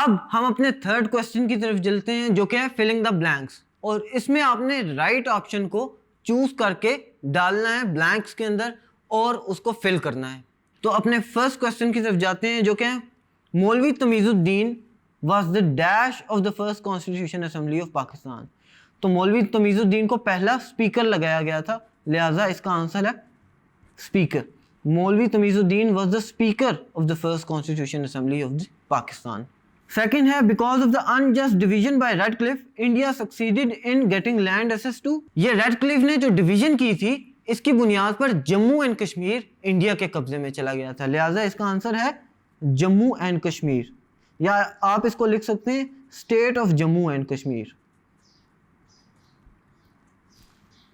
अब हम अपने थर्ड क्वेश्चन की तरफ चलते हैं जो कि है फिलिंग द ब्लैंक्स, और इसमें आपने राइट ऑप्शन को चूज करके डालना है ब्लैंक्स के अंदर और उसको फिल करना है। तो अपने फर्स्ट क्वेश्चन की तरफ जाते हैं जो कि है मौलवी Tamizuddin was the dash of the first constituent assembly of Pakistan. तो मौलवी तमीजुद्दीन को पहला स्पीकर लगाया गया था, लिहाजा इसका आंसर है स्पीकर। मौलवी Tamizuddin was the speaker of the first constituent assembly of Pakistan. Second है because of the unjust division by Radcliffe India succeeded in getting land access to. ये रेडक्लिफ ने जो डिवीजन की थी इसकी बुनियाद पर जम्मू एंड कश्मीर इंडिया के कब्जे में चला गया था, लिहाजा इसका आंसर है जम्मू एंड कश्मीर, या आप इसको लिख सकते हैं state of Jammu and Kashmir.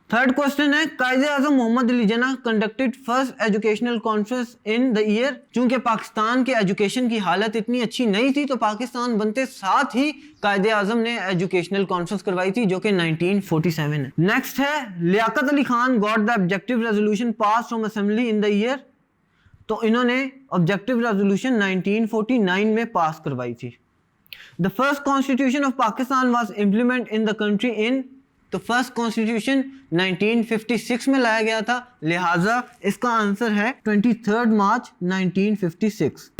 Third question है Quaid-e Azam Mohammad Ali Jinnah conducted first educational conference in the year. चूंकि पाकिस्तान के एजुकेशन की हालत इतनी अच्छी नहीं थी तो पाकिस्तान बनते साथ ही कायदे आजम ने एजुकेशनल कॉन्फ्रेंस करवाई थी जो कि 1947 है। नेक्स्ट है Liaquat Ali Khan got the objective resolution pass from assembly in the year. तो इन्होंने ऑब्जेक्टिव रेजोल्यूशन 1949 में पास करवाई थी। The first constitution of Pakistan was implement in the country in. तो फर्स्ट कॉन्स्टिट्यूशन 1956 में लाया गया था, लिहाजा इसका आंसर है 23 March 1956।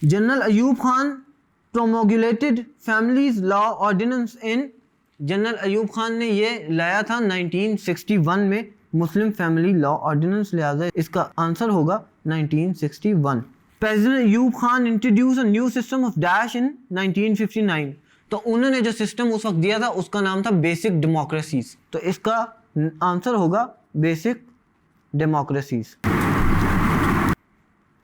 General Ayub Khan promulgated families law ordinance in. General Ayub Khan ने ये लाया था 1961 में मुस्लिम फैमिली लॉ ऑर्डिनेंस, लिहाजा इसका आंसर होगा 1961। President Ayub Khan introduce a new system of dash in 1959। तो उन्होंने जो सिस्टम उस वक्त दिया था उसका नाम था बेसिक डेमोक्रेसीज, तो इसका आंसर होगा basic democracies.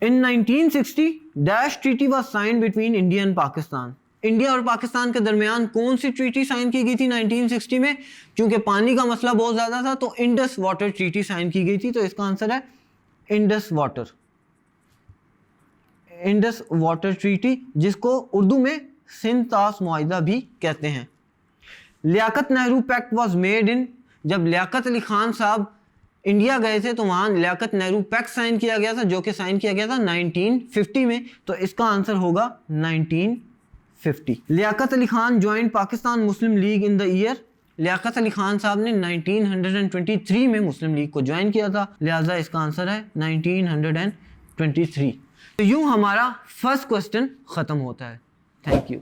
In 1960 dash treaty was signed between India and Pakistan. India और पाकिस्तान के दरमियान कौन सी ट्रीटी साइन की गई थी 1960 में? क्योंकि पानी का मसला बहुत ज्यादा था तो इंडस वाटर ट्रीटी साइन की गई थी, तो इसका आंसर है Indus water. Indus water treaty, जिसको उर्दू में सिंध-तास मुआहिदा भी कहते हैं। Liaquat Nehru pact was made in. जब लियाकत अली खान साहब इंडिया गए थे तो वहाँ लियाकत नेहरू पैक्ट साइन किया गया था जो कि साइन किया गया था 1950 में, तो इसका आंसर होगा 1950। Liaquat Ali Khan join Pakistan Muslim League in the year. Liaquat Ali Khan साहब ने 1923 में मुस्लिम लीग को ज्वाइन किया था, लिहाजा इसका आंसर है 1923। तो यूं हमारा फर्स्ट क्वेश्चन खत्म होता है। Thank you.